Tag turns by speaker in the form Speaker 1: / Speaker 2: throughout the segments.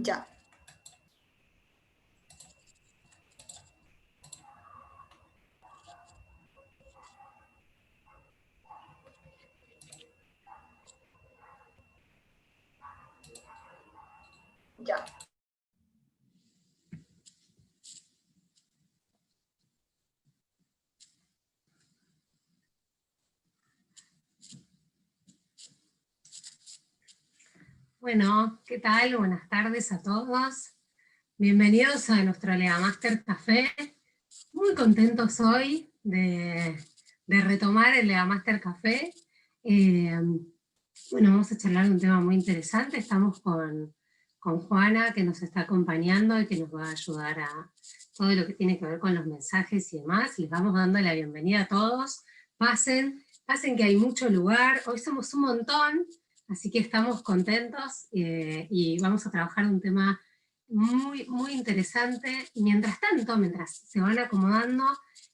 Speaker 1: Ya. Ya.
Speaker 2: Bueno, ¿qué tal? Buenas tardes a todos. Bienvenidos a nuestro LegaMaster Café. Muy contentos hoy de retomar el LegaMaster Café. Bueno, vamos a charlar de un tema muy interesante. Estamos con Juana, que nos está acompañando y que nos va a ayudar a todo lo que tiene que ver con los mensajes y demás. Les vamos dando la bienvenida a todos. Pasen que hay mucho lugar. Hoy somos un montón, así que estamos contentos y vamos a trabajar un tema muy, muy interesante. Y mientras tanto, mientras se van acomodando,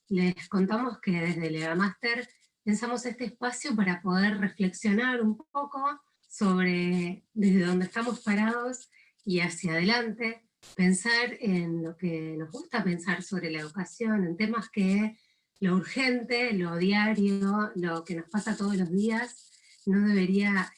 Speaker 2: les contamos que desde LegaMaster pensamos este espacio para poder reflexionar un poco sobre desde dónde estamos parados y hacia adelante, pensar en lo que nos gusta pensar sobre la educación, en temas que lo urgente, lo diario, lo que nos pasa todos los días, no debería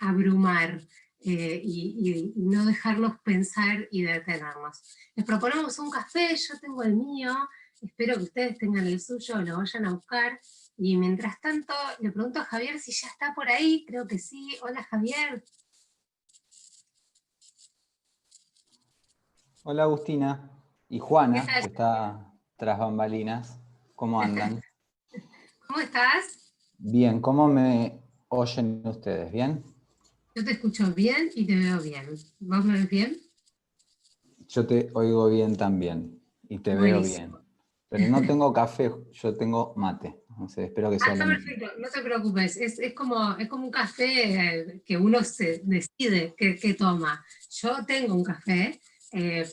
Speaker 2: abrumar y no dejarnos pensar y detenernos. Les proponemos un café, yo tengo el mío, espero que ustedes tengan el suyo, lo vayan a buscar. Y mientras tanto, le pregunto a Javier si ya está por ahí, creo que sí. Hola Javier.
Speaker 3: Hola Agustina y
Speaker 2: ¿Qué
Speaker 3: Juana,
Speaker 2: tal?
Speaker 3: que está tras bambalinas. ¿Cómo andan?
Speaker 2: ¿Cómo estás?
Speaker 3: Bien, ¿cómo me oyen ustedes? ¿Bien?
Speaker 2: Yo te escucho bien y te veo bien. ¿Vos me ves bien?
Speaker 3: Yo te oigo bien también y te veo
Speaker 2: Buenísimo.
Speaker 3: bien. Pero no tengo café, yo tengo mate. No sé, espero que
Speaker 2: Ah,
Speaker 3: sea lo
Speaker 2: está
Speaker 3: mismo.
Speaker 2: perfecto, no te preocupes. Es como un café que uno se decide qué toma. Yo tengo un café,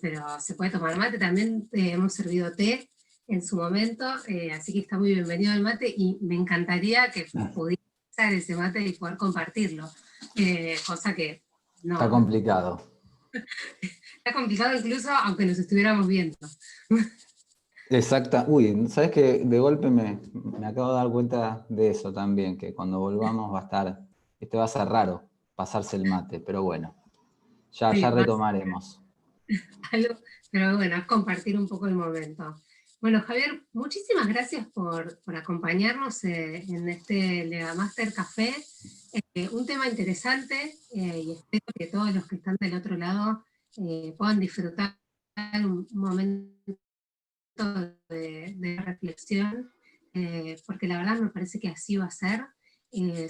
Speaker 2: pero se puede tomar mate. También hemos servido té en su momento, así que está muy bienvenido el mate y me encantaría que pudiera usar ese mate y poder compartirlo. Cosa que
Speaker 3: Está
Speaker 2: no,
Speaker 3: complicado.
Speaker 2: está complicado incluso aunque nos estuviéramos viendo.
Speaker 3: Exacta. Uy, ¿sabes qué? De golpe me acabo de dar cuenta de eso también, que cuando volvamos va a estar, va a ser raro pasarse el mate, pero bueno, ya
Speaker 2: Sí,
Speaker 3: retomaremos.
Speaker 2: algo, pero bueno, es compartir un poco el momento. Bueno, Javier, muchísimas gracias por acompañarnos en este LegaMaster Café. Un tema interesante y espero que todos los que están del otro lado puedan disfrutar un momento de reflexión, porque la verdad me parece que así va a ser.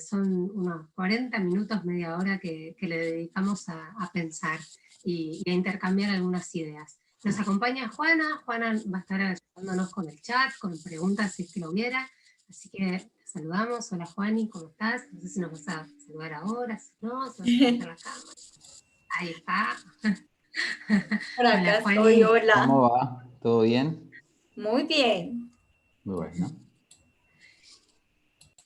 Speaker 2: Son unos 40 minutos, media hora que le dedicamos a pensar y a intercambiar algunas ideas. Nos acompaña Juana, Juana va a estar ayudándonos con el chat, con preguntas si es que lo hubiera, así que la saludamos. Hola Juani, ¿cómo estás? No sé si nos vas a saludar ahora, si no, si vas a ponerte la cámara. Ahí está.
Speaker 1: Por
Speaker 2: Hola
Speaker 1: acá estoy,
Speaker 2: Juani.
Speaker 3: ¿Cómo
Speaker 1: hola.
Speaker 3: va? ¿Todo bien?
Speaker 1: Muy bien.
Speaker 3: Muy bueno.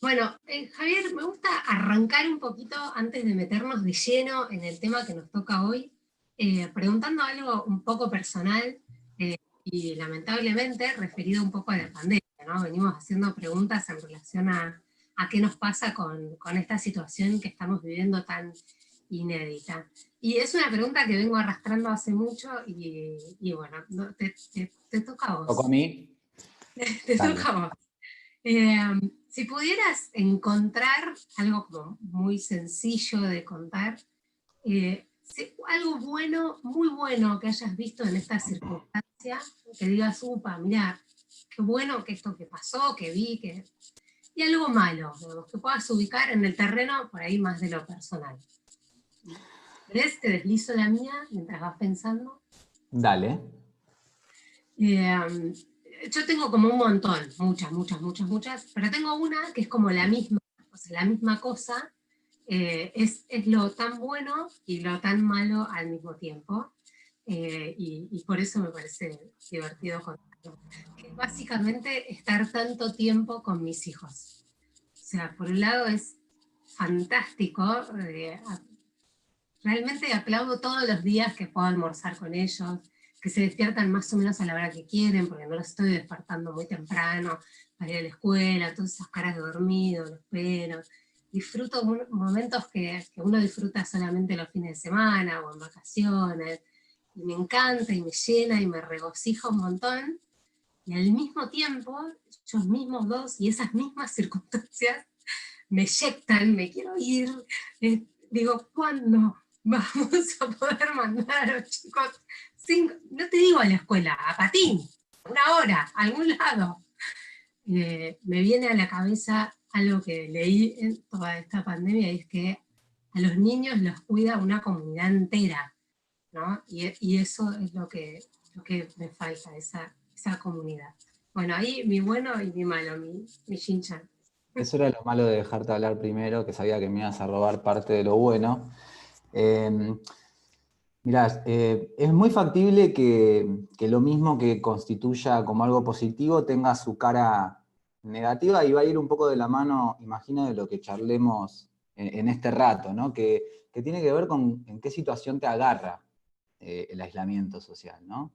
Speaker 2: Bueno, Javier, me gusta arrancar un poquito antes de meternos de lleno en el tema que nos toca hoy, preguntando algo un poco personal y lamentablemente referido un poco a la pandemia, ¿no? Venimos haciendo preguntas en relación a qué nos pasa con esta situación que estamos viviendo tan inédita. Y es una pregunta que vengo arrastrando hace mucho y bueno, te toca a
Speaker 3: ¿Tocó a
Speaker 2: vos.
Speaker 3: mí?
Speaker 2: Te toca
Speaker 3: Dale.
Speaker 2: a vos. Eh, si pudieras encontrar algo como muy sencillo de contar, algo bueno, muy bueno que hayas visto en esta circunstancia, que digas, upa, mirá, qué bueno que esto que pasó, que vi, y algo malo, digamos, que puedas ubicar en el terreno por ahí más de lo personal. ¿Querés? Te deslizo la mía mientras vas pensando.
Speaker 3: Dale.
Speaker 2: Yo tengo como un montón, muchas, pero tengo una que es como la misma, o sea, la misma cosa, es lo tan bueno y lo tan malo al mismo tiempo, y por eso me parece divertido contarlo. Que es básicamente estar tanto tiempo con mis hijos. O sea, por un lado es fantástico realmente aplaudo todos los días que puedo almorzar con ellos, que se despiertan más o menos a la hora que quieren, porque no los estoy despertando muy temprano para ir a la escuela, todas esas caras de dormido, los pelos. Disfruto momentos que uno disfruta solamente los fines de semana o en vacaciones, y me encanta y me llena y me regocija un montón, y al mismo tiempo, ellos mismos dos y esas mismas circunstancias me eyectan, me quiero ir, digo, ¿cuándo vamos a poder mandar a los chicos, no te digo a la escuela, a patín, una hora, a algún lado? Me viene a la cabeza algo que leí en toda esta pandemia, y es que a los niños los cuida una comunidad entera, ¿no? Y eso es lo que me falta, esa comunidad. Bueno, ahí mi bueno y mi malo, mi Shin-chan.
Speaker 3: Eso era lo malo de dejarte hablar primero, que sabía que me ibas a robar parte de lo bueno. Mirá, es muy factible que lo mismo que constituya como algo positivo tenga su cara negativa, y va a ir un poco de la mano, imagino, de lo que charlemos en este rato, ¿no? Que tiene que ver con en qué situación te agarra el aislamiento social, ¿no?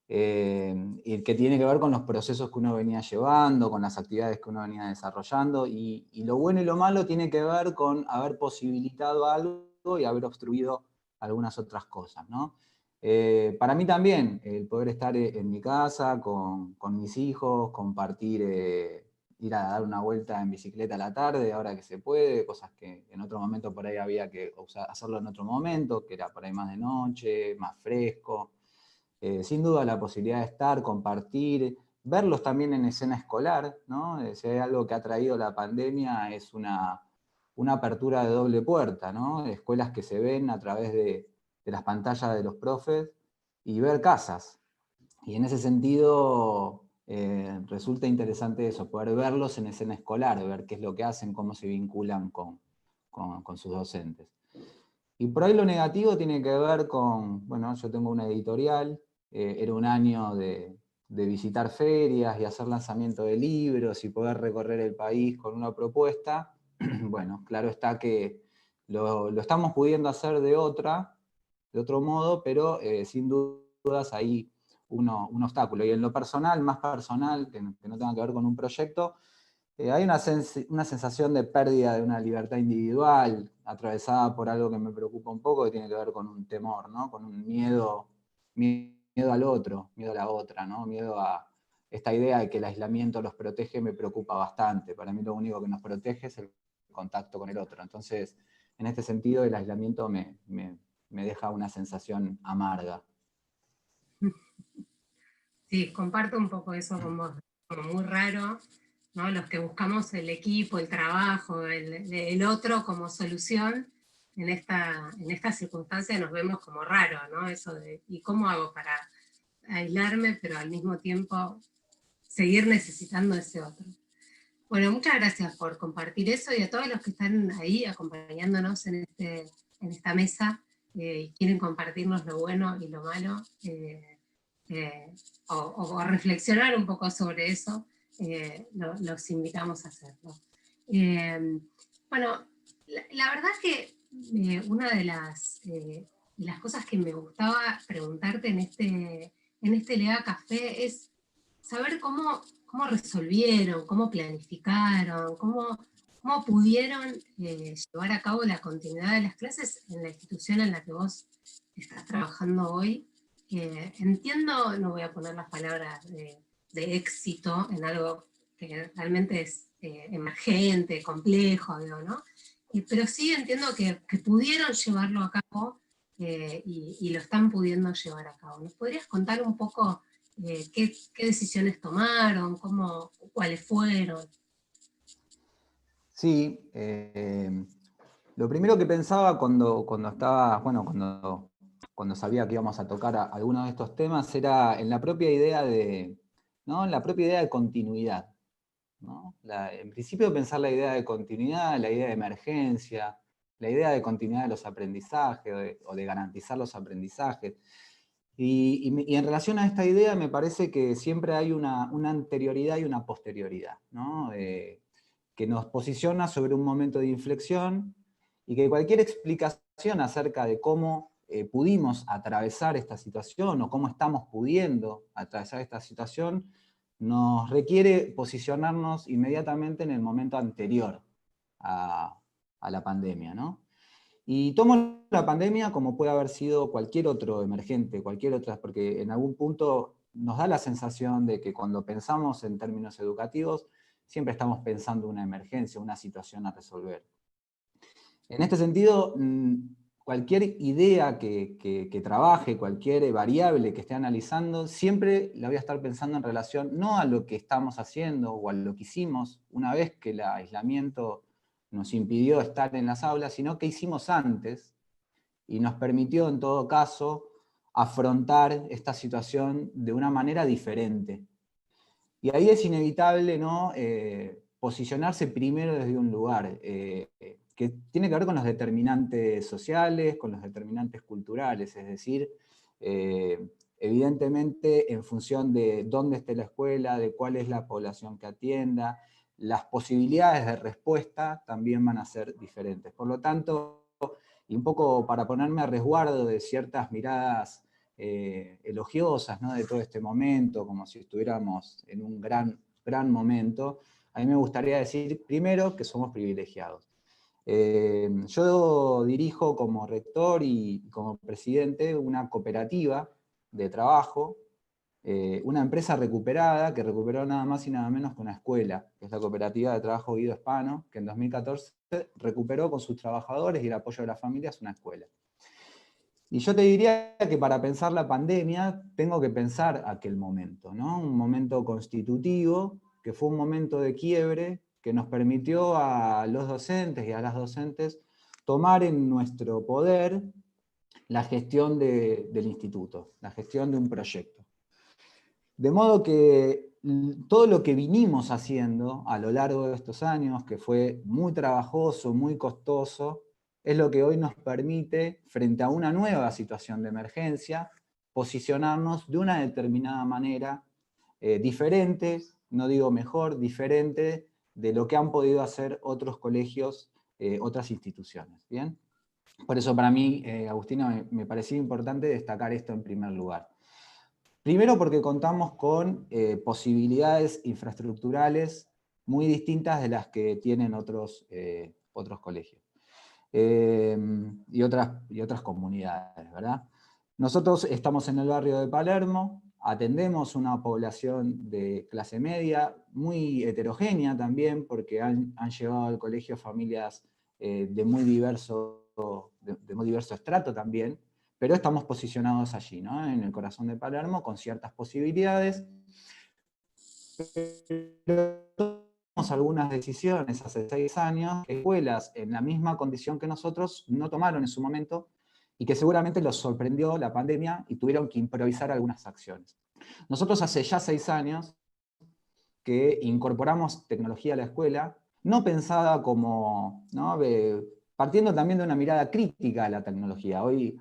Speaker 3: Y que tiene que ver con los procesos que uno venía llevando, con las actividades que uno venía desarrollando, y lo bueno y lo malo tiene que ver con haber posibilitado algo y haber obstruido algunas otras cosas, ¿no? Para mí también, el poder estar en mi casa con mis hijos, compartir, ir a dar una vuelta en bicicleta a la tarde, ahora que se puede, cosas que en otro momento por ahí había que hacerlo en otro momento, que era por ahí más de noche, más fresco. Sin duda la posibilidad de estar, compartir, verlos también en escena escolar, ¿no? Si hay algo que ha traído la pandemia es una apertura de doble puerta, ¿no? Escuelas que se ven a través de las pantallas de los profes y ver casas. Y en ese sentido resulta interesante eso, poder verlos en escena escolar, ver qué es lo que hacen, cómo se vinculan con sus docentes. Y por ahí lo negativo tiene que ver con, bueno, yo tengo una editorial, era un año de visitar ferias y hacer lanzamiento de libros y poder recorrer el país con una propuesta. Bueno, claro está que lo estamos pudiendo hacer de otro modo, pero sin dudas hay un obstáculo. Y en lo personal, más personal, que no tenga que ver con un proyecto, hay una sensación de pérdida de una libertad individual, atravesada por algo que me preocupa un poco, que tiene que ver con un temor, ¿no? Con un miedo al otro, miedo a la otra, ¿no? Miedo a esta idea de que el aislamiento los protege me preocupa bastante. Para mí lo único que nos protege es el contacto con el otro. Entonces, en este sentido, el aislamiento me deja una sensación amarga.
Speaker 2: Sí, comparto un poco eso con vos, como muy raro, ¿no? Los que buscamos el equipo, el trabajo, el otro como solución, en esta circunstancia nos vemos como raro, ¿no? Eso de, ¿y cómo hago para aislarme, pero al mismo tiempo seguir necesitando ese otro? Bueno, muchas gracias por compartir eso, y a todos los que están ahí acompañándonos en esta mesa y quieren compartirnos lo bueno y lo malo. O reflexionar un poco sobre eso, los invitamos a hacerlo. Bueno, la verdad es que una de las cosas que me gustaba preguntarte en este Lega Café es saber cómo resolvieron, cómo planificaron, cómo pudieron llevar a cabo la continuidad de las clases en la institución en la que vos estás trabajando hoy. Entiendo, no voy a poner las palabras de éxito en algo que realmente es emergente, complejo, digo, ¿no? Pero sí entiendo que pudieron llevarlo a cabo y lo están pudiendo llevar a cabo. ¿Nos podrías contar un poco qué decisiones tomaron, cuáles fueron?
Speaker 3: Sí, lo primero que pensaba cuando estaba, bueno, cuando sabía que íbamos a tocar algunos de estos temas era en la propia idea de, ¿no? En la propia idea de continuidad, ¿no? En principio pensar la idea de continuidad, la idea de emergencia, la idea de continuidad de los aprendizajes o de garantizar los aprendizajes. Y en relación a esta idea me parece que siempre hay una anterioridad y una posterioridad, ¿no? Que nos posiciona sobre un momento de inflexión y que cualquier explicación acerca de cómo pudimos atravesar esta situación o cómo estamos pudiendo atravesar esta situación nos requiere posicionarnos inmediatamente en el momento anterior a la pandemia, ¿no? Y tomo la pandemia como puede haber sido cualquier otro emergente, cualquier otra, porque en algún punto nos da la sensación de que cuando pensamos en términos educativos, siempre estamos pensando una emergencia, una situación a resolver. En este sentido, cualquier idea que trabaje, cualquier variable que esté analizando, siempre la voy a estar pensando en relación no a lo que estamos haciendo o a lo que hicimos una vez que el aislamiento nos impidió estar en las aulas, sino que hicimos antes y nos permitió en todo caso afrontar esta situación de una manera diferente. Y ahí es inevitable, ¿no? Posicionarse primero desde un lugar que tiene que ver con los determinantes sociales, con los determinantes culturales, es decir, evidentemente en función de dónde esté la escuela, de cuál es la población que atienda, las posibilidades de respuesta también van a ser diferentes. Por lo tanto, y un poco para ponerme a resguardo de ciertas miradas elogiosas, ¿no? De todo este momento, como si estuviéramos en un gran momento, a mí me gustaría decir primero que somos privilegiados. Yo dirijo como rector y como presidente una cooperativa de trabajo, una empresa recuperada que recuperó nada más y nada menos que una escuela, que es la Cooperativa de Trabajo Guido Hispano, que en 2014 recuperó con sus trabajadores y el apoyo de las familias una escuela. Y yo te diría que para pensar la pandemia tengo que pensar aquel momento, ¿no? Un momento constitutivo, que fue un momento de quiebre, que nos permitió a los docentes y a las docentes tomar en nuestro poder la gestión del instituto, la gestión de un proyecto. De modo que todo lo que vinimos haciendo a lo largo de estos años, que fue muy trabajoso, muy costoso, es lo que hoy nos permite, frente a una nueva situación de emergencia, posicionarnos de una determinada manera diferente, no digo mejor, diferente de lo que han podido hacer otros colegios, otras instituciones. ¿Bien? Por eso para mí, Agustina, me parecía importante destacar esto en primer lugar. Primero porque contamos con posibilidades infraestructurales muy distintas de las que tienen otros colegios y otras comunidades, ¿verdad? Nosotros estamos en el barrio de Palermo, atendemos una población de clase media, muy heterogénea también, porque han llevado al colegio familias de muy diverso estrato también, pero estamos posicionados allí, ¿no? En el corazón de Palermo, con ciertas posibilidades. Pero tomamos algunas decisiones hace 6 años, que escuelas en la misma condición que nosotros no tomaron en su momento, y que seguramente los sorprendió la pandemia y tuvieron que improvisar algunas acciones. Nosotros hace ya 6 años que incorporamos tecnología a la escuela, no pensada como, ¿no? Partiendo también de una mirada crítica a la tecnología. Hoy,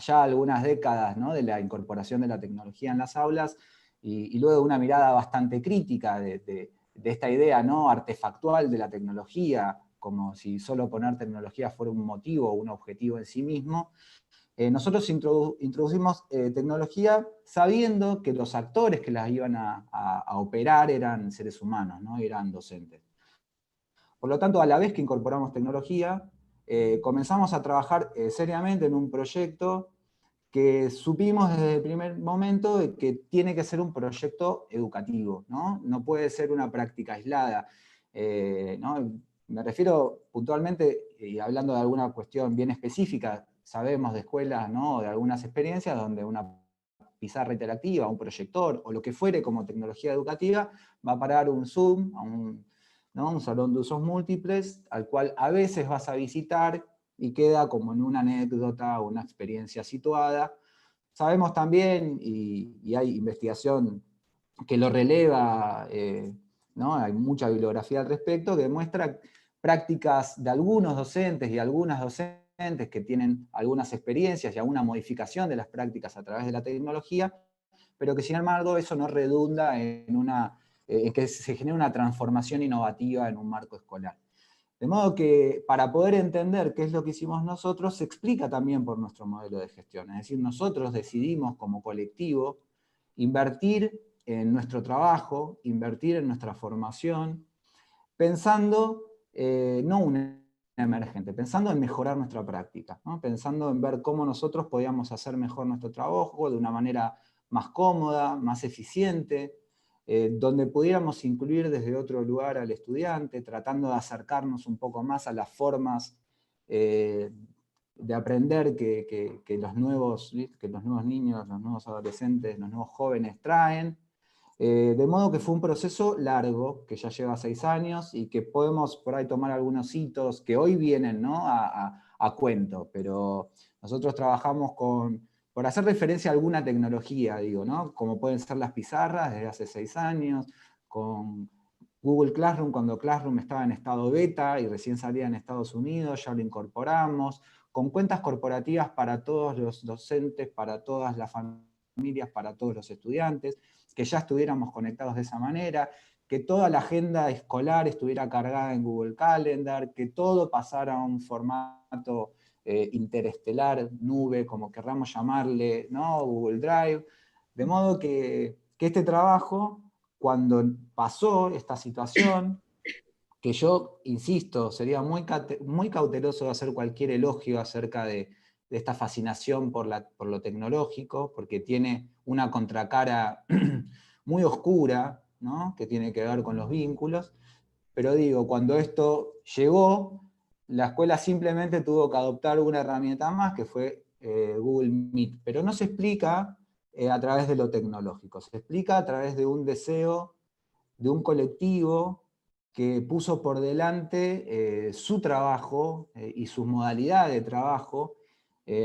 Speaker 3: ya algunas décadas, ¿no? De la incorporación de la tecnología en las aulas, y luego de una mirada bastante crítica de esta idea, ¿no? Artefactual de la tecnología, como si solo poner tecnología fuera un motivo o un objetivo en sí mismo, nosotros introducimos tecnología sabiendo que los actores que las iban a operar eran seres humanos, ¿no? Eran docentes. Por lo tanto, a la vez que incorporamos tecnología, comenzamos a trabajar seriamente en un proyecto que supimos desde el primer momento de que tiene que ser un proyecto educativo, ¿no? No puede ser una práctica aislada, ¿no? Me refiero puntualmente, y hablando de alguna cuestión bien específica, sabemos de escuelas, ¿no? De algunas experiencias donde una pizarra interactiva, un proyector, o lo que fuere como tecnología educativa, va a parar un Zoom, ¿no? Un salón de usos múltiples, al cual a veces vas a visitar y queda como en una anécdota o una experiencia situada. Sabemos también, y hay investigación que lo releva, ¿no? Hay mucha bibliografía al respecto, que demuestra prácticas de algunos docentes y algunas docentes que tienen algunas experiencias y alguna modificación de las prácticas a través de la tecnología, pero que sin embargo eso no redunda en que se genere una transformación innovativa en un marco escolar. De modo que para poder entender qué es lo que hicimos nosotros, se explica también por nuestro modelo de gestión. Es decir, nosotros decidimos como colectivo invertir en nuestro trabajo, invertir en nuestra formación, pensando, no una emergente, pensando en mejorar nuestra práctica, ¿no? Pensando en ver cómo nosotros podíamos hacer mejor nuestro trabajo de una manera más cómoda, más eficiente, donde pudiéramos incluir desde otro lugar al estudiante, tratando de acercarnos un poco más a las formas de aprender que los nuevos niños, los nuevos adolescentes, los nuevos jóvenes traen. De modo que fue un proceso largo, que ya lleva 6 años, y que podemos por ahí tomar algunos hitos que hoy vienen, ¿no?, a cuento, pero nosotros trabajamos por hacer referencia a alguna tecnología, digo, ¿no?, como pueden ser las pizarras desde hace 6 años, con Google Classroom, cuando Classroom estaba en estado beta y recién salía en Estados Unidos, ya lo incorporamos, con cuentas corporativas para todos los docentes, para todas las familias, para todos los estudiantes, que ya estuviéramos conectados de esa manera, que toda la agenda escolar estuviera cargada en Google Calendar, que todo pasara a un formato interestelar, nube, como querramos llamarle, ¿no?, Google Drive, de modo que este trabajo, cuando pasó esta situación, que yo, insisto, sería muy cauteloso de hacer cualquier elogio acerca de esta fascinación por lo tecnológico, porque tiene una contracara muy oscura, ¿no?, que tiene que ver con los vínculos, pero digo, cuando esto llegó, la escuela simplemente tuvo que adoptar una herramienta más, que fue Google Meet, pero no se explica a través de lo tecnológico, se explica a través de un deseo de un colectivo que puso por delante su trabajo y sus modalidades de trabajo.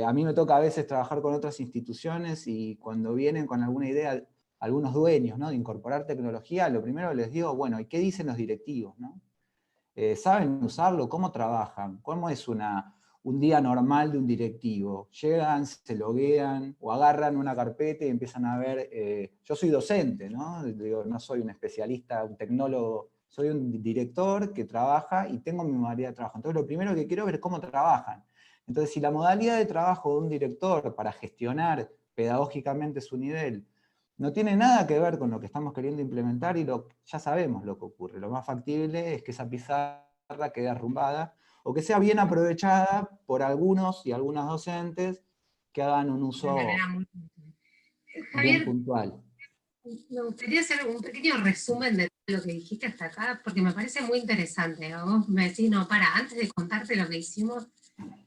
Speaker 3: A mí me toca a veces trabajar con otras instituciones y cuando vienen con alguna idea, algunos dueños, ¿no?, de incorporar tecnología, lo primero que les digo, bueno, ¿y qué dicen los directivos, ¿no? ¿Saben usarlo? ¿Cómo trabajan? ¿Cómo es un día normal de un directivo? Llegan, se loguean o agarran una carpeta y empiezan a ver, yo soy docente, ¿no? Digo, no soy un especialista, un tecnólogo, soy un director que trabaja y tengo mi modalidad de trabajo. Entonces lo primero que quiero es ver cómo trabajan. Entonces si la modalidad de trabajo de un director para gestionar pedagógicamente su nivel no tiene nada que ver con lo que estamos queriendo implementar y ya sabemos lo que ocurre. Lo más factible es que esa pizarra quede arrumbada o que sea bien aprovechada por algunos y algunas docentes que hagan un
Speaker 2: De manera
Speaker 3: uso
Speaker 2: muy...
Speaker 3: bien
Speaker 2: Javier,
Speaker 3: puntual.
Speaker 2: me gustaría hacer un pequeño resumen de lo que dijiste hasta acá, porque me parece muy interesante. Vos me decís, no, antes de contarte lo que hicimos,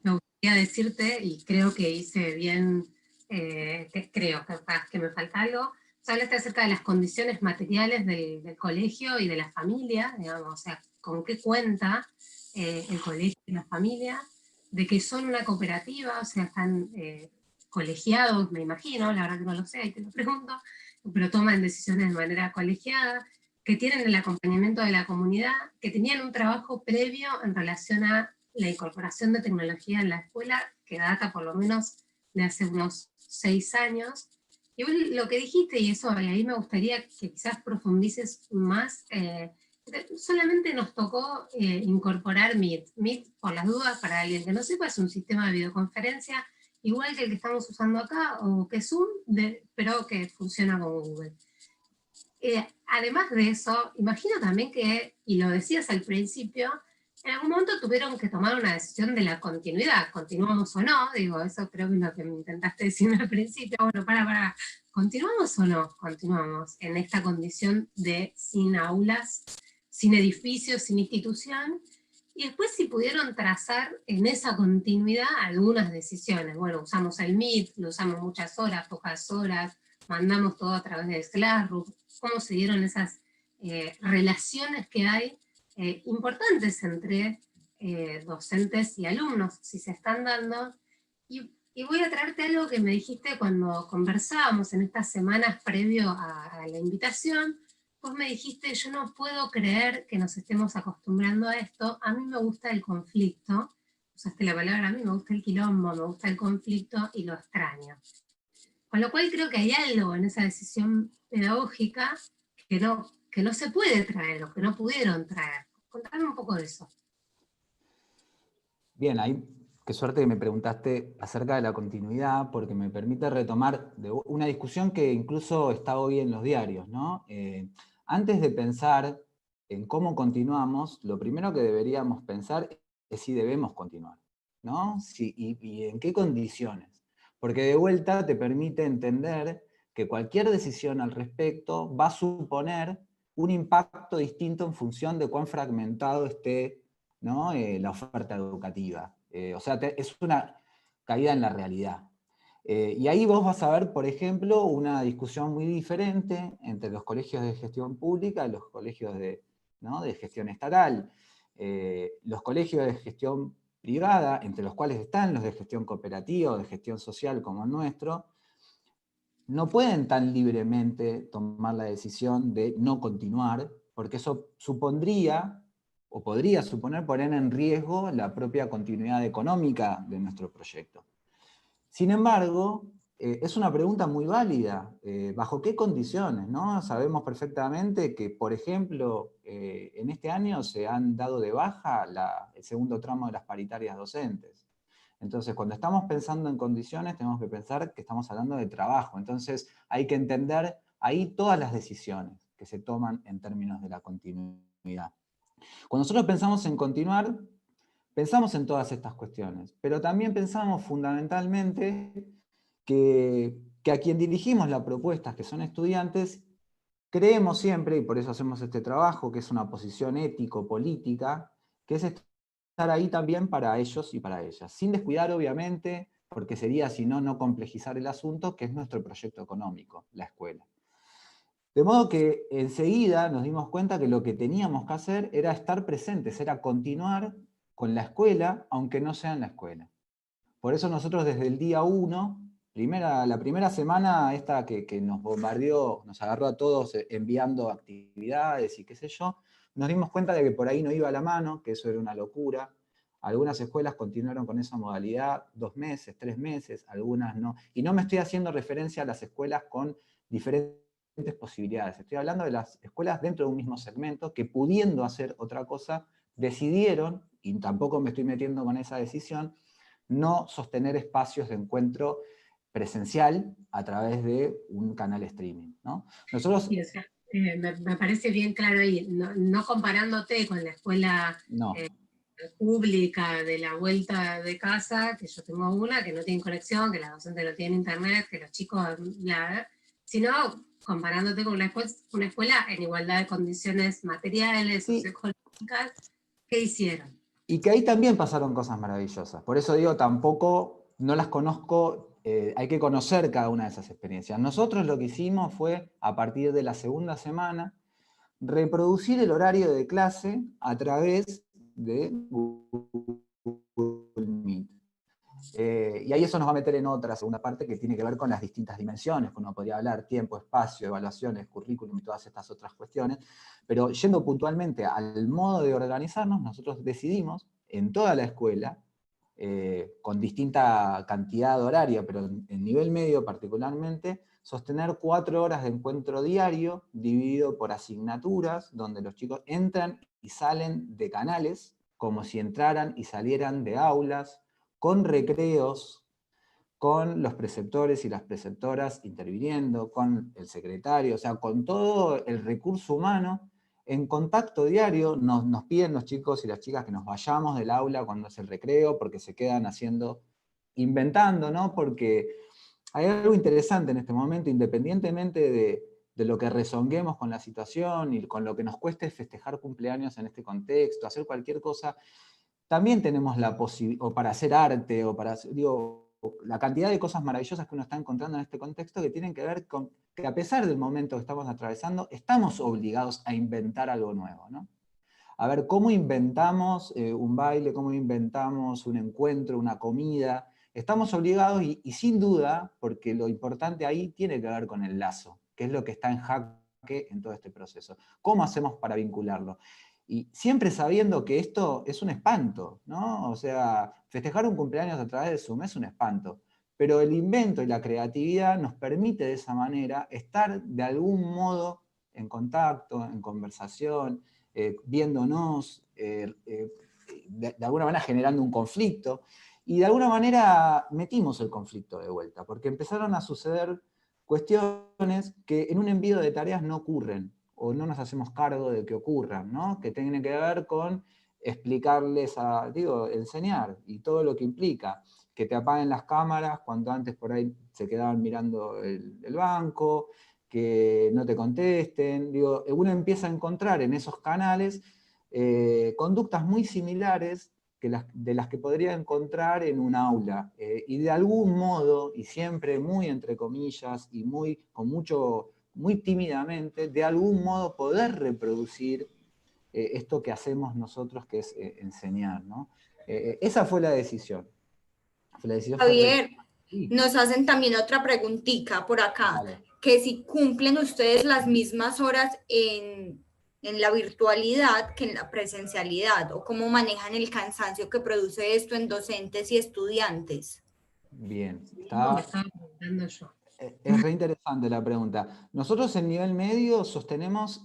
Speaker 2: me gustaría decirte, y creo que hice bien, creo que me falta algo, hablaste acerca de las condiciones materiales del colegio y de la familia, digamos, o sea, con qué cuenta el colegio y la familia, de que son una cooperativa, o sea, están colegiados, me imagino, la verdad que no lo sé, ahí te lo pregunto, pero toman decisiones de manera colegiada, que tienen el acompañamiento de la comunidad, que tenían un trabajo previo en relación a la incorporación de tecnología en la escuela, que data por lo menos de hace unos 6 años. Y vos lo que dijiste, y eso, y ahí me gustaría que quizás profundices más, solamente nos tocó incorporar Meet. Meet, por las dudas, para alguien que no sepa, es un sistema de videoconferencia igual que el que estamos usando acá, o que Zoom, pero que funciona con Google. Además de eso, imagino también que, y lo decías al principio, en algún momento tuvieron que tomar una decisión de la continuidad, continuamos o no, digo, eso creo que es lo que me intentaste decir al principio, bueno, ¿continuamos o no? Continuamos en esta condición de sin aulas, sin edificios, sin institución, y después si pudieron trazar en esa continuidad algunas decisiones, bueno, usamos el Meet, lo usamos muchas horas, pocas horas, mandamos todo a través de Classroom, cómo se dieron esas relaciones que hay importantes entre docentes y alumnos, si se están dando. Y voy a traerte algo que me dijiste cuando conversábamos en estas semanas previo a la invitación. Vos me dijiste, yo no puedo creer que nos estemos acostumbrando a esto, a mí me gusta el conflicto, usaste la palabra, a mí me gusta el quilombo, me gusta el conflicto y lo extraño. Con lo cual creo que hay algo en esa decisión pedagógica que no se puede traer, o que no pudieron traer. Contame un poco de eso.
Speaker 3: Bien, ahí qué suerte que me preguntaste acerca de la continuidad, porque me permite retomar una discusión que incluso está hoy en los diarios, ¿no? Antes de pensar en cómo continuamos, lo primero que deberíamos pensar es si debemos continuar, ¿no? Y en qué condiciones. Porque de vuelta te permite entender que cualquier decisión al respecto va a suponer un impacto distinto en función de cuán fragmentado esté, ¿no? La oferta educativa. O sea, es una caída en la realidad. Y ahí vos vas a ver, por ejemplo, una discusión muy diferente entre los colegios de gestión pública y los colegios ¿no? de gestión estatal. Los colegios de gestión privada, entre los cuales están los de gestión cooperativa o de gestión social como el nuestro, no pueden tan libremente tomar la decisión de no continuar, porque eso supondría, o podría suponer, poner en riesgo la propia continuidad económica de nuestro proyecto. Sin embargo, es una pregunta muy válida. ¿Bajo qué condiciones? ¿No? Sabemos perfectamente que, por ejemplo, en este año se han dado de baja el segundo tramo de las paritarias docentes. Entonces, cuando estamos pensando en condiciones, tenemos que pensar que estamos hablando de trabajo. Entonces, hay que entender ahí todas las decisiones que se toman en términos de la continuidad. Cuando nosotros pensamos en continuar, pensamos en todas estas cuestiones, pero también pensamos fundamentalmente que a quien dirigimos las propuestas, que son estudiantes, creemos siempre, y por eso hacemos este trabajo, que es una posición ético-política, que es estar ahí también para ellos y para ellas, sin descuidar obviamente, porque sería si no, no complejizar el asunto, que es nuestro proyecto económico, la escuela. De modo que enseguida nos dimos cuenta que lo que teníamos que hacer era estar presentes, era continuar con la escuela, aunque no sea en la escuela. Por eso nosotros desde el día 1, la primera semana esta que nos bombardeó, nos agarró a todos enviando actividades y qué sé yo, nos dimos cuenta de que por ahí no iba a la mano, que eso era una locura. Algunas escuelas continuaron con esa modalidad 2 meses, 3 meses, algunas no. Y no me estoy haciendo referencia a las escuelas con diferentes posibilidades. Estoy hablando de las escuelas dentro de un mismo segmento que, pudiendo hacer otra cosa, decidieron, y tampoco me estoy metiendo con esa decisión, no sostener espacios de encuentro presencial a través de un canal streaming, ¿no? Nosotros...
Speaker 2: Sí, o sea, me parece bien claro ahí, no comparándote con la escuela
Speaker 3: No.
Speaker 2: Pública de la vuelta de casa, que yo tengo una, que no tiene conexión, que la docente no tiene internet, que los chicos, sino comparándote con una escuela en igualdad de condiciones materiales,
Speaker 3: Sí,
Speaker 2: socioeconómicas, ¿qué hicieron?
Speaker 3: y que ahí también pasaron cosas maravillosas. Por eso digo, tampoco, no las conozco, hay que conocer cada una de esas experiencias. Nosotros lo que hicimos fue, a partir de la segunda semana, reproducir el horario de clase a través de Google Meet. Y ahí eso nos va a meter en otra segunda parte que tiene que ver con las distintas dimensiones, que uno podría hablar, tiempo, espacio, evaluaciones, currículum y todas estas otras cuestiones. Pero yendo puntualmente al modo de organizarnos, nosotros decidimos en toda la escuela, con distinta cantidad de horario, pero en nivel medio particularmente, sostener 4 horas de encuentro diario, dividido por asignaturas, donde los chicos entran y salen de canales, como si entraran y salieran de aulas, con recreos, con los preceptores y las preceptoras interviniendo, con el secretario, o sea, con todo el recurso humano, en contacto diario. Nos piden los chicos y las chicas que nos vayamos del aula cuando es el recreo, porque se quedan inventando, ¿no? Porque hay algo interesante en este momento, independientemente de lo que rezonguemos con la situación y con lo que nos cueste festejar cumpleaños en este contexto, hacer cualquier cosa, también tenemos la posibilidad, o para hacer arte, o para hacer, digo, la cantidad de cosas maravillosas que uno está encontrando en este contexto, que tienen que ver con que, a pesar del momento que estamos atravesando, estamos obligados a inventar algo nuevo, ¿no? A ver, ¿cómo inventamos un baile? ¿Cómo inventamos un encuentro, una comida? Estamos obligados, y sin duda, porque lo importante ahí tiene que ver con el lazo, que es lo que está en jaque en todo este proceso. ¿Cómo hacemos para vincularlo? Y siempre sabiendo que esto es un espanto, ¿no? O sea, festejar un cumpleaños a través de Zoom es un espanto, pero el invento y la creatividad nos permite de esa manera estar de algún modo en contacto, en conversación, viéndonos, de alguna manera generando un conflicto, y de alguna manera metimos el conflicto de vuelta, porque empezaron a suceder cuestiones que en un envío de tareas no ocurren, o no nos hacemos cargo de que ocurran, ¿no? Que tienen que ver con explicarles enseñar, y todo lo que implica, que te apaguen las cámaras cuando antes por ahí se quedaban mirando el banco, que no te contesten, uno empieza a encontrar en esos canales conductas muy similares de las que podría encontrar en un aula, y de algún modo, y siempre muy entre comillas, y muy tímidamente, de algún modo poder reproducir esto que hacemos nosotros, que es enseñar, ¿no? Esa fue la decisión. La decisión fue
Speaker 1: Javier,
Speaker 3: sí,
Speaker 1: nos hacen también otra preguntita por acá,
Speaker 3: dale.
Speaker 1: que si cumplen ustedes las mismas horas en la virtualidad que en la presencialidad, o cómo manejan el cansancio que produce esto en docentes y estudiantes.
Speaker 3: Bien,
Speaker 2: Mismo me estaba preguntando yo.
Speaker 3: es re interesante la pregunta. Nosotros en nivel medio sostenemos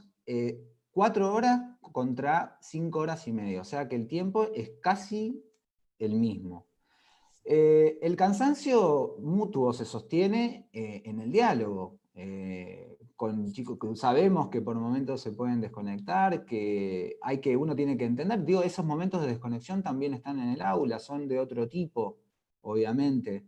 Speaker 3: 4 horas contra 5 horas y media, o sea que el tiempo es casi el mismo. El cansancio mutuo se sostiene en el diálogo, con chicos que sabemos que por momentos se pueden desconectar, uno tiene que entender, esos momentos de desconexión también están en el aula, son de otro tipo, obviamente.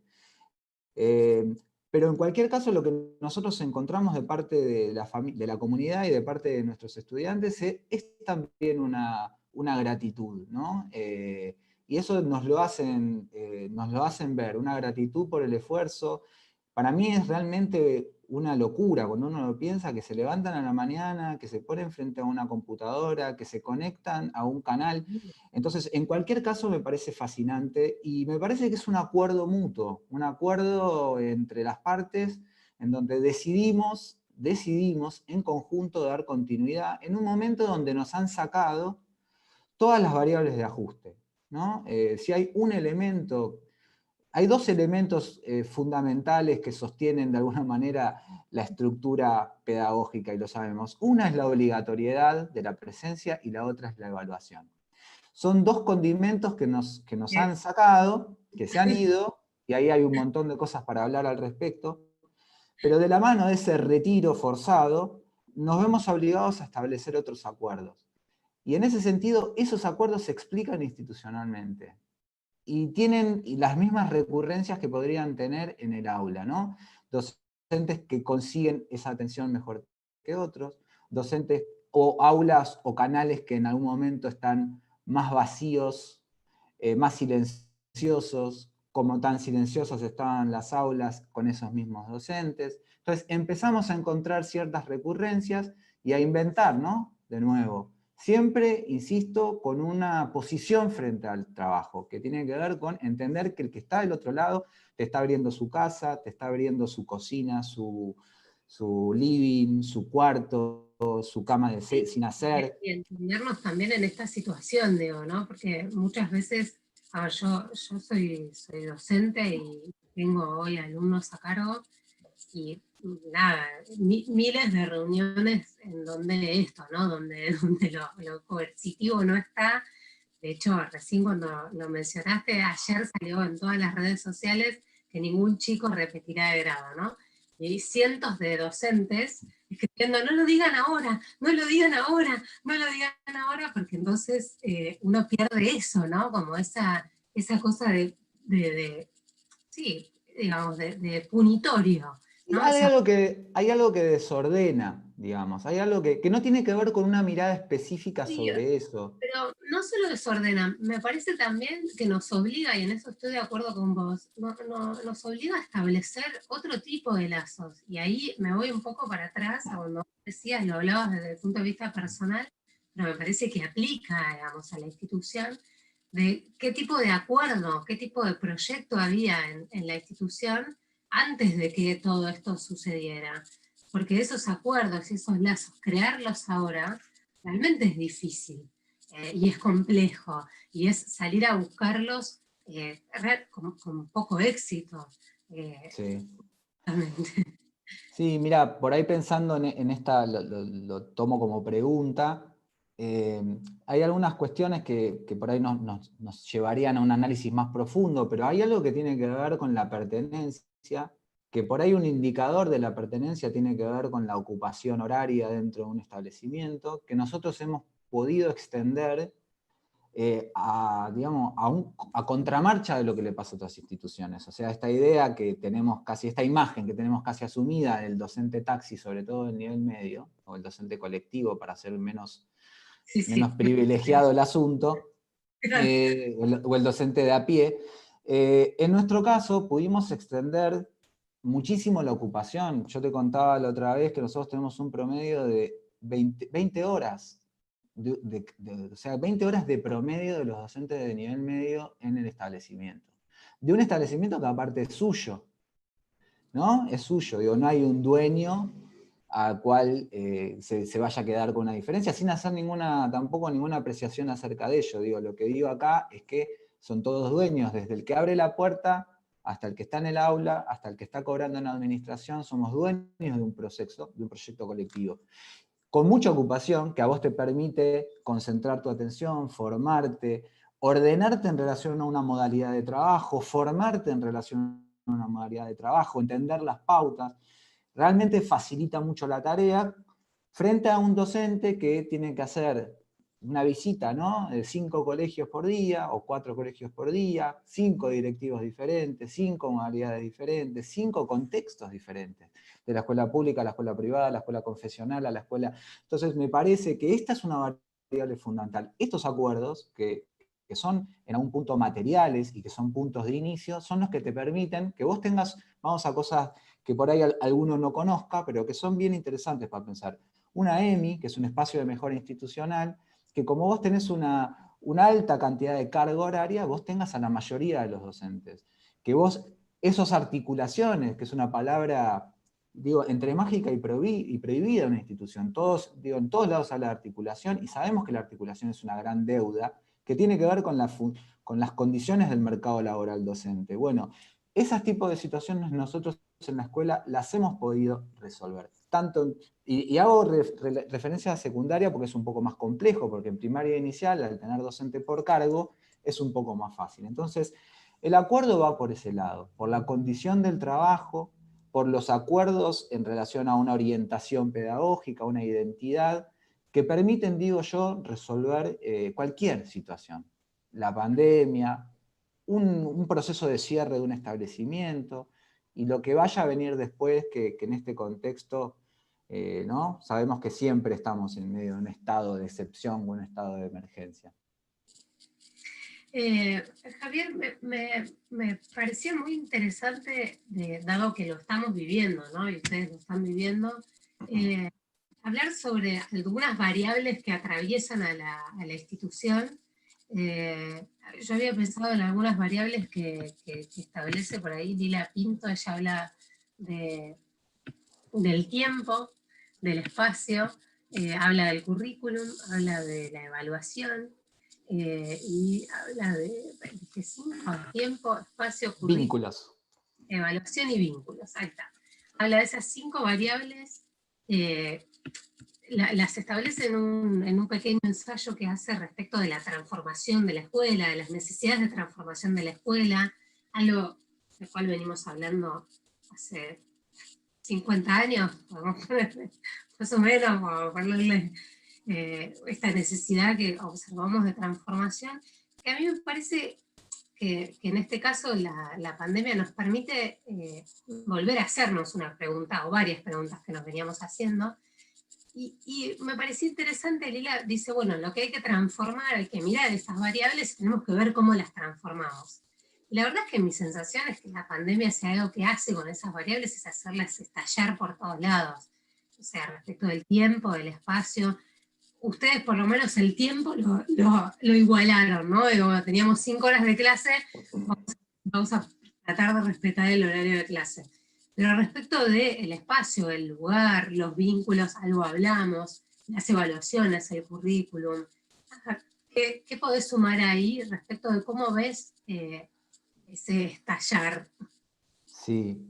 Speaker 3: Pero en cualquier caso, lo que nosotros encontramos de parte de la comunidad y de parte de nuestros estudiantes es también una gratitud, ¿no? Y eso nos lo hacen ver, una gratitud por el esfuerzo. Para mí es realmente una locura cuando uno lo piensa, que se levantan a la mañana, que se ponen frente a una computadora, que se conectan a un canal. Entonces, en cualquier caso me parece fascinante y me parece que es un acuerdo mutuo, un acuerdo entre las partes en donde decidimos en conjunto dar continuidad en un momento donde nos han sacado todas las variables de ajuste, ¿no? Si hay un elemento, hay dos elementos fundamentales que sostienen de alguna manera la estructura pedagógica, y lo sabemos. Una es la obligatoriedad de la presencia y la otra es la evaluación. Son dos condimentos que nos han sacado, que se han ido, y ahí hay un montón de cosas para hablar al respecto, pero de la mano de ese retiro forzado, nos vemos obligados a establecer otros acuerdos. Y en ese sentido, esos acuerdos se explican institucionalmente. Y tienen las mismas recurrencias que podrían tener en el aula, ¿no? Docentes que consiguen esa atención mejor que otros, docentes o aulas o canales que en algún momento están más vacíos, más silenciosos, como tan silenciosas estaban las aulas con esos mismos docentes. Entonces empezamos a encontrar ciertas recurrencias y a inventar, ¿no? De nuevo. Siempre, insisto, con una posición frente al trabajo, que tiene que ver con entender que el que está del otro lado te está abriendo su casa, te está abriendo su cocina, su living, su cuarto, su cama sin hacer.
Speaker 2: Y entendernos también en esta situación, digo, ¿no? Porque muchas veces, a ver, yo soy docente y tengo hoy alumnos a cargo y nada, miles de reuniones en donde esto, ¿no? Donde lo coercitivo no está. De hecho, recién cuando lo mencionaste, ayer salió en todas las redes sociales que ningún chico repetirá de grado, ¿no? Y hay cientos de docentes escribiendo, no lo digan ahora, no lo digan ahora, no lo digan ahora, porque entonces uno pierde eso, ¿no? Como esa cosa sí, digamos, de punitorio,
Speaker 3: Y
Speaker 2: ¿no?
Speaker 3: hay algo que desordena, digamos, hay algo que no tiene que ver con una mirada específica
Speaker 2: Sí,
Speaker 3: sobre eso.
Speaker 2: pero no solo desordena, me parece también que nos obliga, y en eso estoy de acuerdo con vos, nos obliga a establecer otro tipo de lazos. Y ahí me voy un poco para atrás a cuando decías, lo hablabas desde el punto de vista personal, pero me parece que aplica, digamos, a la institución, de qué tipo de acuerdo, qué tipo de proyecto había en la institución antes de que todo esto sucediera. Porque esos acuerdos y esos lazos, crearlos ahora, realmente es difícil y es complejo, y es salir a buscarlos con poco éxito.
Speaker 3: Sí.
Speaker 2: Realmente.
Speaker 3: Sí, mira, por ahí pensando en esta, lo tomo como pregunta, hay algunas cuestiones que por ahí nos llevarían a un análisis más profundo, pero hay algo que tiene que ver con la pertenencia, que por ahí un indicador de la pertenencia tiene que ver con la ocupación horaria dentro de un establecimiento, que nosotros hemos podido extender digamos, a contramarcha de lo que le pasa a otras instituciones. O sea, esta idea que tenemos casi, esta imagen que tenemos casi asumida del docente taxi, sobre todo del nivel medio, o el docente colectivo para hacer menos privilegiado el asunto, o el docente de a pie. En nuestro caso pudimos extender muchísimo la ocupación. Yo te contaba la otra vez que nosotros tenemos un promedio de 20 horas, o sea, 20 horas de promedio de los docentes de nivel medio en el establecimiento. De un establecimiento que aparte es suyo, ¿no? Es suyo, digo, no hay un dueño al cual se vaya a quedar con una diferencia, sin hacer tampoco ninguna apreciación acerca de ello. Digo, lo que digo acá es que son todos dueños, desde el que abre la puerta hasta el que está en el aula, hasta el que está cobrando en la administración, somos dueños de un proyecto colectivo. Con mucha ocupación, que a vos te permite concentrar tu atención, formarte, ordenarte en relación a una modalidad de trabajo, formarte en relación a una modalidad de trabajo, entender las pautas. Realmente facilita mucho la tarea frente a un docente que tiene que hacer una visita, ¿no?, de 5 colegios por día, o 4 colegios por día, 5 directivos diferentes, 5 modalidades diferentes, 5 contextos diferentes, de la escuela pública a la escuela privada, a la escuela confesional, a la escuela... Entonces me parece que esta es una variable fundamental. Estos acuerdos, que son en algún punto materiales y que son puntos de inicio, son los que te permiten que vos tengas, vamos a cosas que por ahí alguno no conozca, pero que son bien interesantes para pensar. Una EMI, que es un espacio de mejora institucional, que como vos tenés una alta cantidad de carga horaria, vos tengas a la mayoría de los docentes. Que vos, esas articulaciones, que es una palabra, digo, entre mágica y prohibida en una institución, en todos lados habla de articulación, y sabemos que la articulación es una gran deuda, que tiene que ver con las condiciones del mercado laboral docente. Bueno, esos tipos de situaciones nosotros en la escuela las hemos podido resolver. Y hago referencia a secundaria porque es un poco más complejo, porque en primaria inicial, al tener docente por cargo, es un poco más fácil. Entonces, el acuerdo va por ese lado, por la condición del trabajo, por los acuerdos en relación a una orientación pedagógica, una identidad, que permiten, digo yo, resolver cualquier situación. La pandemia, un proceso de cierre de un establecimiento, y lo que vaya a venir después, que en este contexto, ¿no?, sabemos que siempre estamos en medio de un estado de excepción o un estado de emergencia.
Speaker 2: Javier, me pareció muy interesante, dado que lo estamos viviendo, ¿no?, y ustedes lo están viviendo, hablar sobre algunas variables que atraviesan a la institución. Yo había pensado en algunas variables que establece por ahí Lila Pinto. Ella habla del tiempo, del espacio, habla del currículum, habla de la evaluación, y habla de 25, tiempo, espacio, currículum,
Speaker 3: Vínculos.
Speaker 2: Evaluación y vínculos. Ahí está. Habla de esas 5 variables, las establece en un pequeño ensayo que hace respecto de la transformación de la escuela, de las necesidades de transformación de la escuela, algo del cual venimos hablando hace 50 años, más o menos, por ponerle esta necesidad que observamos de transformación, que a mí me parece que en este caso la pandemia nos permite volver a hacernos una pregunta, o varias preguntas que nos veníamos haciendo. Y me pareció interesante, Lila dice, bueno, lo que hay que transformar, hay que mirar esas variables y tenemos que ver cómo las transformamos. Y la verdad es que mi sensación es que la pandemia, si hay algo que hace con esas variables, es hacerlas estallar por todos lados. O sea, respecto del tiempo, del espacio. Ustedes por lo menos el tiempo lo igualaron, ¿no? Y bueno, teníamos 5 horas de clase, vamos a tratar de respetar el horario de clase. Pero respecto del espacio, el lugar, los vínculos, algo hablamos, las evaluaciones, el currículum, ¿qué podés sumar ahí respecto de cómo ves ese estallar?
Speaker 3: Sí,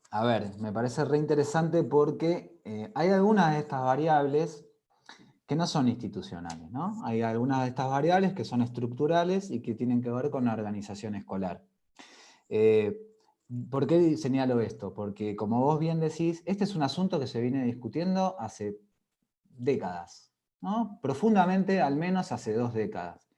Speaker 3: a ver, me parece re interesante porque hay algunas de estas variables que que no son institucionales, ¿no? Hay algunas de estas variables que son estructurales y que tienen que ver con la organización escolar. ¿Por qué señalo esto? Porque, como vos bien decís, este es un asunto que se viene discutiendo hace décadas, ¿no? Profundamente, al menos hace 2 décadas.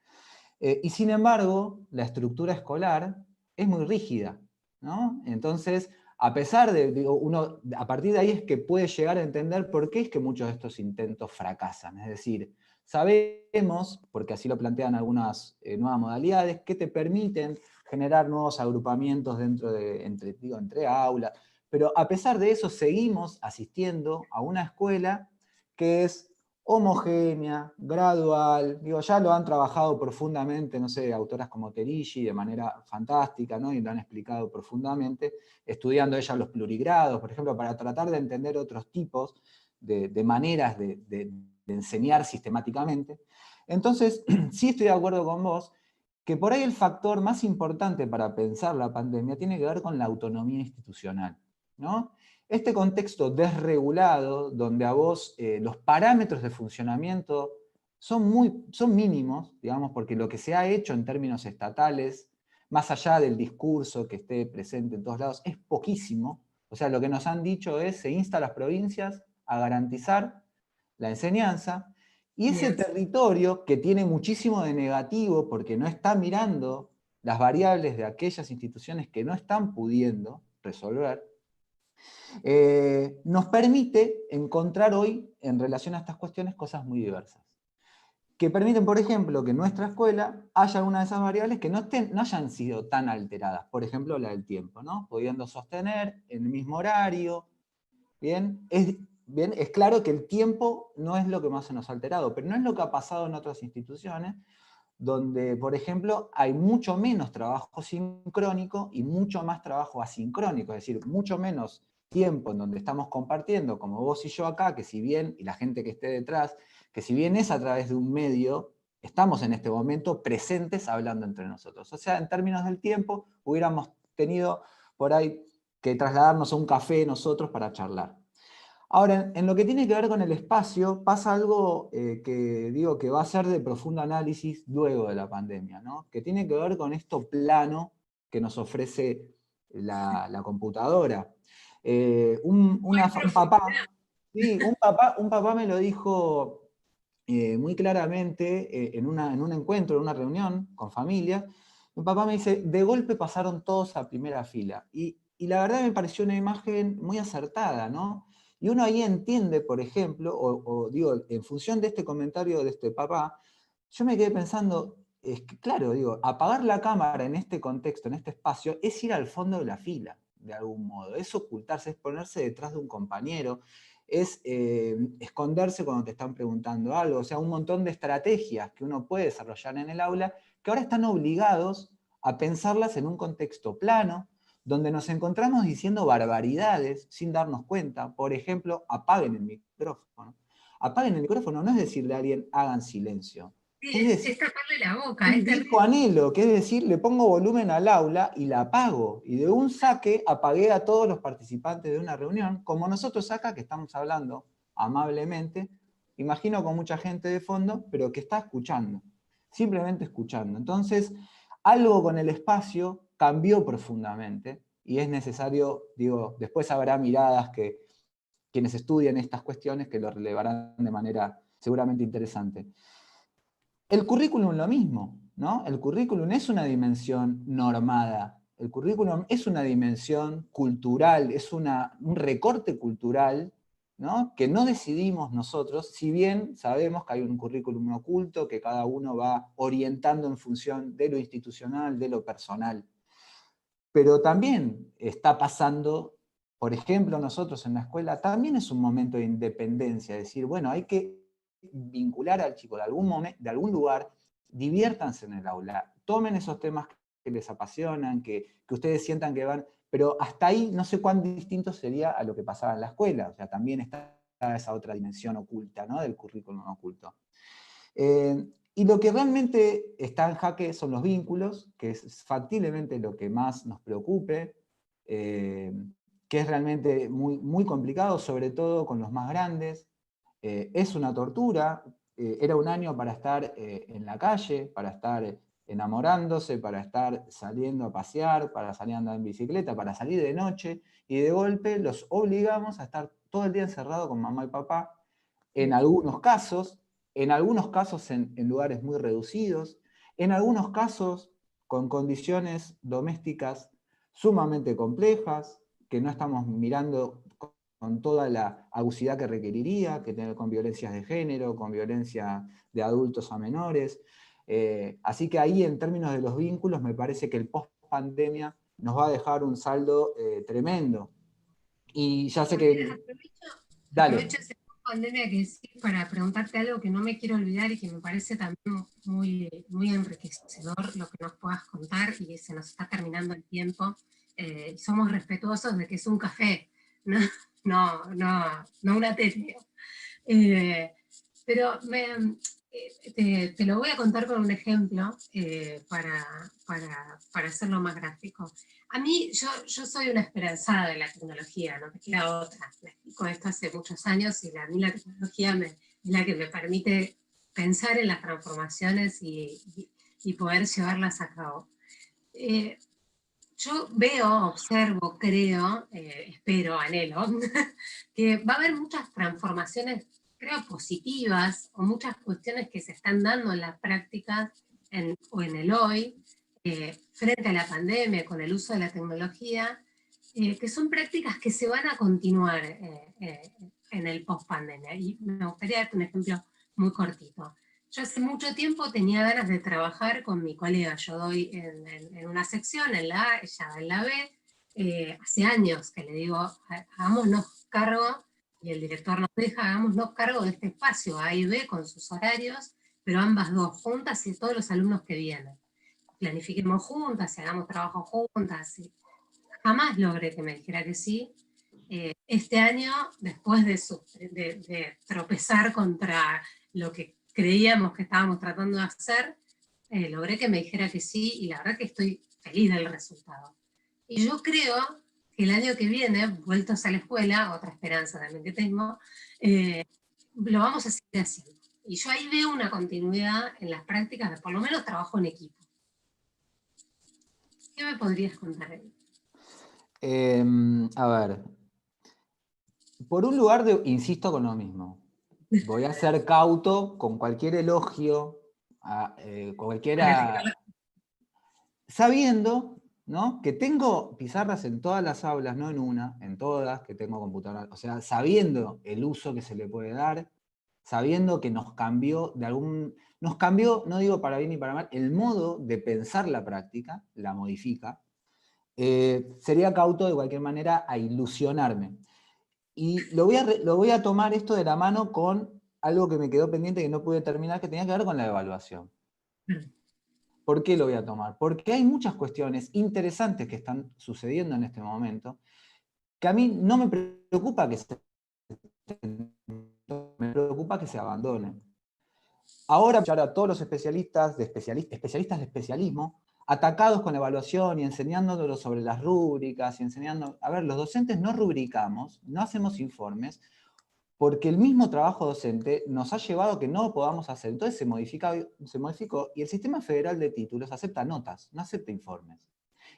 Speaker 3: Y sin embargo, la estructura escolar es muy rígida, ¿no? Entonces, a pesar de, digo, uno, a partir de ahí es que puede llegar a entender por qué es que muchos de estos intentos fracasan. Es decir, sabemos, porque así lo plantean algunas nuevas modalidades, que te permiten generar nuevos agrupamientos dentro de, entre aulas, pero a pesar de eso seguimos asistiendo a una escuela que es homogénea, gradual, digo, ya lo han trabajado profundamente, no sé, autoras como Terigi, de manera fantástica, ¿no? Y lo han explicado profundamente, estudiando ellas los plurigrados, por ejemplo, para tratar de entender otros tipos de maneras de enseñar sistemáticamente. Entonces, sí estoy de acuerdo con vos, que por ahí el factor más importante para pensar la pandemia tiene que ver con la autonomía institucional, ¿no? Este contexto desregulado, donde a vos los parámetros de funcionamiento son mínimos, digamos, porque lo que se ha hecho en términos estatales, más allá del discurso que esté presente en todos lados, es poquísimo. O sea, lo que nos han dicho es, se insta a las provincias a garantizar la enseñanza, y ese territorio que tiene muchísimo de negativo, porque no está mirando las variables de aquellas instituciones que no están pudiendo resolver, nos permite encontrar hoy, en relación a estas cuestiones, cosas muy diversas. Que permiten, por ejemplo, que en nuestra escuela haya una de esas variables que no hayan sido tan alteradas. Por ejemplo, la del tiempo, ¿no? Pudiendo sostener el mismo horario. Bien, es claro que el tiempo no es lo que más se nos ha alterado, pero no es lo que ha pasado en otras instituciones, donde, por ejemplo, hay mucho menos trabajo sincrónico y mucho más trabajo asincrónico, es decir, mucho menos tiempo en donde estamos compartiendo, como vos y yo acá, que si bien, y la gente que esté detrás, que si bien es a través de un medio, estamos en este momento presentes hablando entre nosotros. O sea, en términos del tiempo, hubiéramos tenido por ahí que trasladarnos a un café nosotros para charlar. Ahora, en lo que tiene que ver con el espacio, pasa algo que digo que va a ser de profundo análisis luego de la pandemia, ¿no? Que tiene que ver con esto plano que nos ofrece la computadora. Un papá, sí, un papá me lo dijo muy claramente en un encuentro, en una reunión con familia. Un papá me dice, de golpe pasaron todos a primera fila. Y la verdad me pareció una imagen muy acertada, ¿no? Y uno ahí entiende, por ejemplo, o digo, en función de este comentario de este papá, yo me quedé pensando, es que, claro, digo, apagar la cámara en este contexto, en este espacio, es ir al fondo de la fila, de algún modo. Es ocultarse, es ponerse detrás de un compañero, es esconderse cuando te están preguntando algo. O sea, un montón de estrategias que uno puede desarrollar en el aula que ahora están obligados a pensarlas en un contexto plano, donde nos encontramos diciendo barbaridades sin darnos cuenta. Por ejemplo, apaguen el micrófono. Apaguen el micrófono no es decirle a alguien, hagan silencio.
Speaker 2: Sí,
Speaker 3: Es decir,
Speaker 2: es taparle la boca,
Speaker 3: un
Speaker 2: es
Speaker 3: viejo anhelo, que es decir, le pongo volumen al aula y la apago. Y de un saque apagué a todos los participantes de una reunión, como nosotros acá que estamos hablando amablemente, imagino con mucha gente de fondo, pero que está escuchando, simplemente escuchando. Entonces, algo con el espacio cambió profundamente y es necesario, digo, después habrá miradas que quienes estudian estas cuestiones que lo relevarán de manera seguramente interesante. El currículum lo mismo, ¿no? El currículum es una dimensión normada, el currículum es una dimensión cultural, es un recorte cultural, ¿no? Que no decidimos nosotros, si bien sabemos que hay un currículum oculto que cada uno va orientando en función de lo institucional, de lo personal. Pero también está pasando, por ejemplo, nosotros en la escuela, también es un momento de independencia, es decir, bueno, hay que vincular al chico de algún lugar, diviértanse en el aula, tomen esos temas que les apasionan, que ustedes sientan que van, pero hasta ahí no sé cuán distinto sería a lo que pasaba en la escuela, o sea, también está esa otra dimensión oculta, ¿no? Del currículum oculto. Y lo que realmente está en jaque son los vínculos, que es factiblemente lo que más nos preocupe, que es realmente muy, muy complicado, sobre todo con los más grandes. Es una tortura, era un año para estar en la calle, para estar enamorándose, para estar saliendo a pasear, para salir a andar en bicicleta, para salir de noche, y de golpe los obligamos a estar todo el día encerrado con mamá y papá, en algunos casos en lugares muy reducidos, en algunos casos con condiciones domésticas sumamente complejas, que no estamos mirando con toda la agucidad que requeriría, que tener con violencias de género, con violencia de adultos a menores. Así que ahí, en términos de los vínculos, me parece que el post-pandemia nos va a dejar un saldo tremendo. Y ya sé que... Dale.
Speaker 2: Aprovecho esa pandemia que sí para preguntarte algo que no me quiero olvidar y que me parece también muy, muy enriquecedor lo que nos puedas contar, y se nos está terminando el tiempo. Somos respetuosos de que es un café, no, no una tele. Pero te lo voy a contar con un ejemplo para hacerlo más gráfico. A mí, yo soy una esperanzada de la tecnología, no me queda otra. Me explico esto hace muchos años, y a mí la tecnología es la que me permite pensar en las transformaciones y poder llevarlas a cabo. Yo veo, observo, creo, espero, anhelo, que va a haber muchas transformaciones, creo, positivas, o muchas cuestiones que se están dando en las prácticas o en el hoy, frente a la pandemia, con el uso de la tecnología, que son prácticas que se van a continuar en el post-pandemia. Y me gustaría darte un ejemplo muy cortito. Yo hace mucho tiempo tenía ganas de trabajar con mi colega. Yo doy en una sección, en la A, ella en la B. Hace años que le digo, hagámonos cargo, y el director nos deja, hagámonos cargo de este espacio, A y B, con sus horarios, pero ambas dos juntas y todos los alumnos que vienen. Planifiquemos juntas y hagamos trabajo juntas. Y jamás logré que me dijera que sí. Este año, después de tropezar contra lo que creíamos que estábamos tratando de hacer, logré que me dijera que sí, y la verdad que estoy feliz del resultado. Y yo creo que el año que viene, vueltos a la escuela, otra esperanza también que tengo, lo vamos a seguir haciendo. Y yo ahí veo una continuidad en las prácticas de por lo menos trabajo en equipo. ¿Qué me podrías contar ahí?
Speaker 3: A ver, por un lugar, insisto con lo mismo. Voy a ser cauto con cualquier elogio, sabiendo, ¿no?, que tengo pizarras en todas las aulas, no en una, en todas, que tengo computadoras, o sea, sabiendo el uso que se le puede dar, sabiendo que nos cambió, no digo para bien ni para mal, el modo de pensar la práctica, la modifica. Sería cauto de cualquier manera a ilusionarme. Y lo voy a tomar esto de la mano con algo que me quedó pendiente, que no pude terminar, que tenía que ver con la evaluación. ¿Por qué lo voy a tomar? Porque hay muchas cuestiones interesantes que están sucediendo en este momento, que a mí no me preocupa que me preocupa que se abandonen. Ahora, escuchar a todos los especialistas de especialismo, atacados con la evaluación y enseñándonos sobre las rúbricas, y enseñando... A ver, los docentes no rubricamos, no hacemos informes, porque el mismo trabajo docente nos ha llevado a que no lo podamos hacer. Entonces se modificó, y el Sistema Federal de Títulos acepta notas, no acepta informes.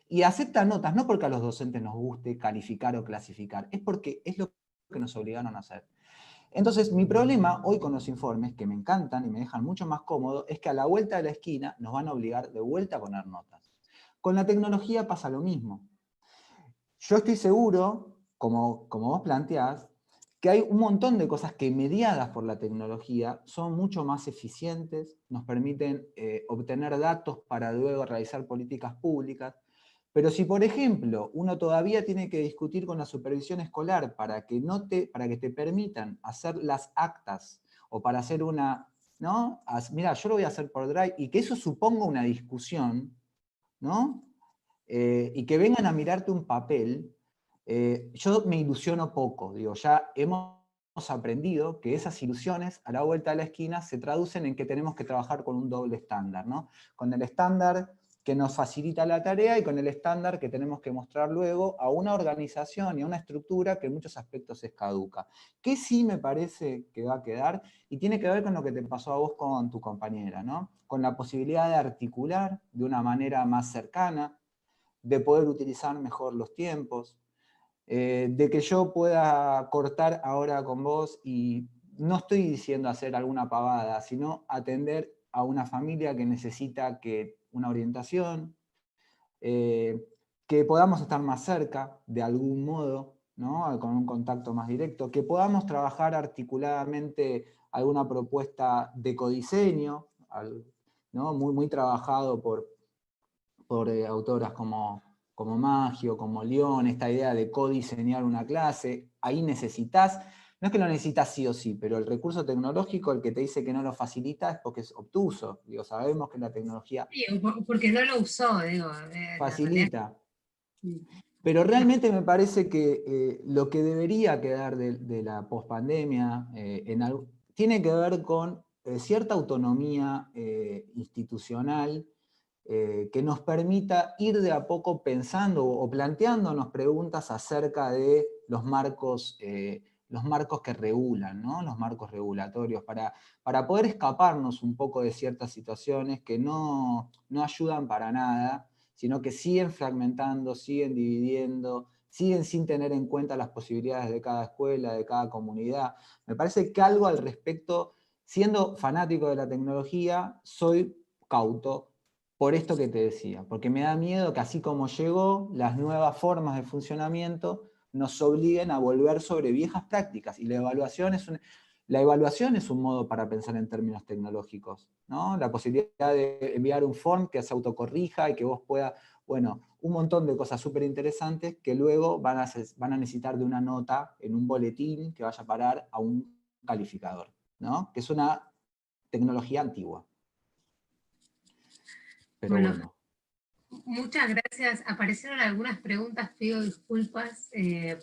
Speaker 3: Y acepta notas no porque a los docentes nos guste calificar o clasificar, es porque es lo que nos obligaron a hacer. Entonces, mi problema hoy con los informes, que me encantan y me dejan mucho más cómodo, es que a la vuelta de la esquina nos van a obligar de vuelta a poner notas. Con la tecnología pasa lo mismo. Yo estoy seguro, como vos planteás, que hay un montón de cosas que, mediadas por la tecnología, son mucho más eficientes, nos permiten obtener datos para luego realizar políticas públicas. Pero si, por ejemplo, uno todavía tiene que discutir con la supervisión escolar para que te permitan hacer las actas, o para hacer una, ¿no? Mira, yo lo voy a hacer por Drive, y que eso suponga una discusión, ¿no? Y que vengan a mirarte un papel, yo me ilusiono poco. Digo, ya hemos aprendido que esas ilusiones a la vuelta de la esquina se traducen en que tenemos que trabajar con un doble estándar, ¿no? Con el estándar que nos facilita la tarea y con el estándar que tenemos que mostrar luego a una organización y a una estructura que en muchos aspectos es caduca. Que sí me parece que va a quedar, y tiene que ver con lo que te pasó a vos con tu compañera, ¿no? Con la posibilidad de articular de una manera más cercana, de poder utilizar mejor los tiempos, de que yo pueda cortar ahora con vos y no estoy diciendo hacer alguna pavada, sino atender a una familia que necesita una orientación, que podamos estar más cerca de algún modo, ¿no? Con un contacto más directo, que podamos trabajar articuladamente alguna propuesta de codiseño, ¿no? Muy trabajado por autoras como Maggio, como León, esta idea de codiseñar una clase. Ahí necesitas, no es que lo necesitas sí o sí, pero el recurso tecnológico, el que te dice que no lo facilita es porque es obtuso. Digo, sabemos que la tecnología
Speaker 2: Sí, porque no lo usó, digo, la realidad.
Speaker 3: facilita. Pero realmente me parece que lo que debería quedar de la pospandemia tiene que ver con cierta autonomía institucional que nos permita ir de a poco pensando o planteándonos preguntas acerca de los marcos que regulan, ¿no? Los marcos regulatorios, para poder escaparnos un poco de ciertas situaciones que no ayudan para nada, sino que siguen fragmentando, siguen dividiendo, siguen sin tener en cuenta las posibilidades de cada escuela, de cada comunidad. Me parece que algo al respecto, siendo fanático de la tecnología, soy cauto por esto que te decía, porque me da miedo que así como llegó, las nuevas formas de funcionamiento nos obliguen a volver sobre viejas prácticas, y la evaluación es un modo para pensar en términos tecnológicos, ¿no? La posibilidad de enviar un form que se autocorrija y que vos puedas, bueno, un montón de cosas súper interesantes que luego van a necesitar de una nota en un boletín que vaya a parar a un calificador, ¿no? Que es una tecnología antigua. Pero bueno.
Speaker 2: Muchas gracias. Aparecieron algunas preguntas, pido disculpas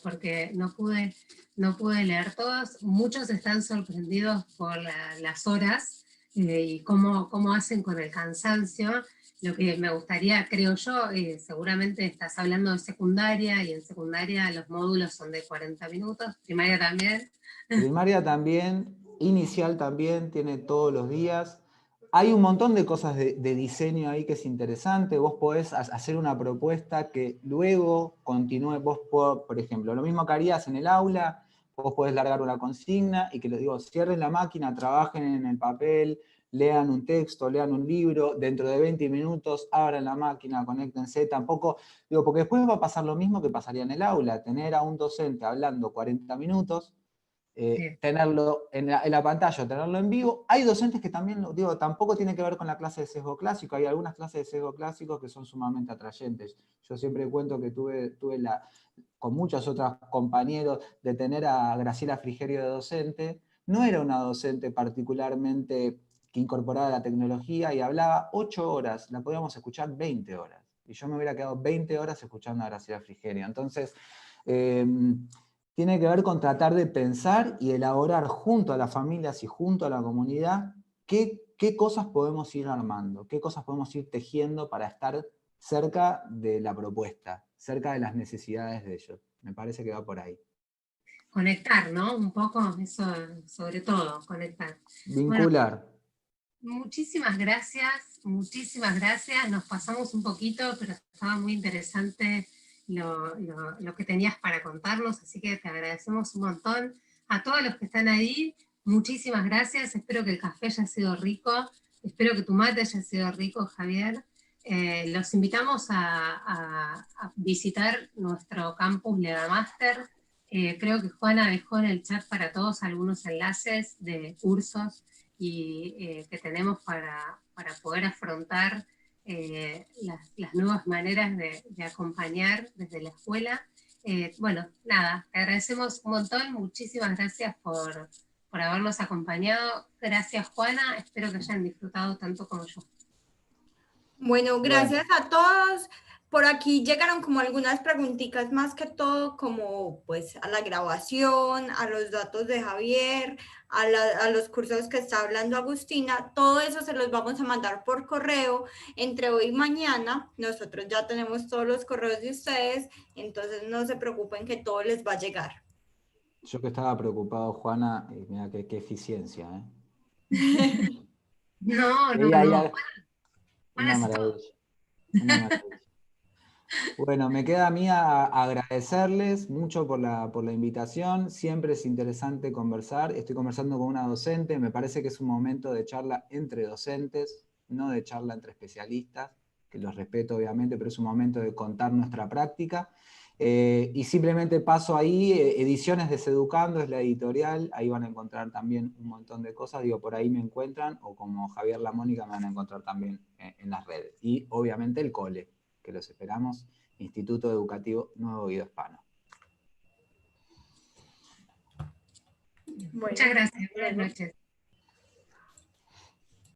Speaker 2: porque no pude leer todas. Muchos están sorprendidos por las horas y cómo hacen con el cansancio. Lo que me gustaría, creo yo, seguramente estás hablando de secundaria, y en secundaria los módulos son de 40 minutos, primaria también.
Speaker 3: Primaria también, inicial también, tiene todos los días. Hay un montón de cosas de diseño ahí que es interesante. Vos podés hacer una propuesta que luego continúe. Por ejemplo, lo mismo que harías en el aula, vos podés largar una consigna y que les digo, cierren la máquina, trabajen en el papel, lean un texto, lean un libro, dentro de 20 minutos abran la máquina, conéctense. Tampoco, digo, porque después va a pasar lo mismo que pasaría en el aula, tener a un docente hablando 40 minutos, tenerlo en la pantalla, tenerlo en vivo. Hay docentes que también, digo, tampoco tiene que ver con la clase de sesgo clásico, hay algunas clases de sesgo clásico que son sumamente atrayentes. Yo siempre cuento que tuve con muchos otros compañeros, de tener a Graciela Frigerio de docente. No era una docente particularmente que incorporaba la tecnología y hablaba 8 horas, la podíamos escuchar 20 horas. Y yo me hubiera quedado 20 horas escuchando a Graciela Frigerio. Entonces, tiene que ver con tratar de pensar y elaborar junto a las familias y junto a la comunidad qué cosas podemos ir armando, qué cosas podemos ir tejiendo para estar cerca de la propuesta, cerca de las necesidades de ellos. Me parece que va por ahí.
Speaker 2: Conectar, ¿no? Un poco, eso sobre todo, conectar.
Speaker 3: Vincular.
Speaker 2: Bueno, muchísimas gracias, nos pasamos un poquito, pero estaba muy interesante lo que tenías para contarnos, así que te agradecemos un montón. A todos los que están ahí, muchísimas gracias, espero que el café haya sido rico, espero que tu mate haya sido rico, Javier. Los invitamos a visitar nuestro campus Legamaster. Creo que Juana dejó en el chat para todos algunos enlaces de cursos que tenemos para poder afrontar las nuevas maneras de acompañar desde la escuela. Bueno, nada, te agradecemos un montón, muchísimas gracias por habernos acompañado. Gracias, Juana, espero que hayan disfrutado tanto como yo.
Speaker 1: Bueno, gracias a todos Por aquí llegaron como algunas preguntitas, más que todo como pues a la grabación, a los datos de Javier, a los cursos que está hablando Agustina. Todo eso se los vamos a mandar por correo entre hoy y mañana. Nosotros ya tenemos todos los correos de ustedes, entonces no se preocupen que todo les va a llegar.
Speaker 3: Yo que estaba preocupado, Juana, mira qué eficiencia, ¿eh?
Speaker 2: No, no,
Speaker 3: Veía ahí
Speaker 2: no.
Speaker 3: una
Speaker 2: Hace todo.
Speaker 3: maravilla, una maravilla. Bueno, me queda a mí agradecerles mucho por la invitación. Siempre es interesante conversar. Estoy conversando con una docente. Me parece que es un momento de charla entre docentes, no de charla entre especialistas, que los respeto obviamente, pero es un momento de contar nuestra práctica. Y simplemente paso ahí, Ediciones de Seducando es la editorial. Ahí van a encontrar también un montón de cosas. Digo, por ahí me encuentran, o como Javier Lamónica me van a encontrar también en las redes. Y obviamente el cole, que los esperamos. Instituto Educativo Nuevo Guido Hispano.
Speaker 2: Muchas gracias. Buenas noches.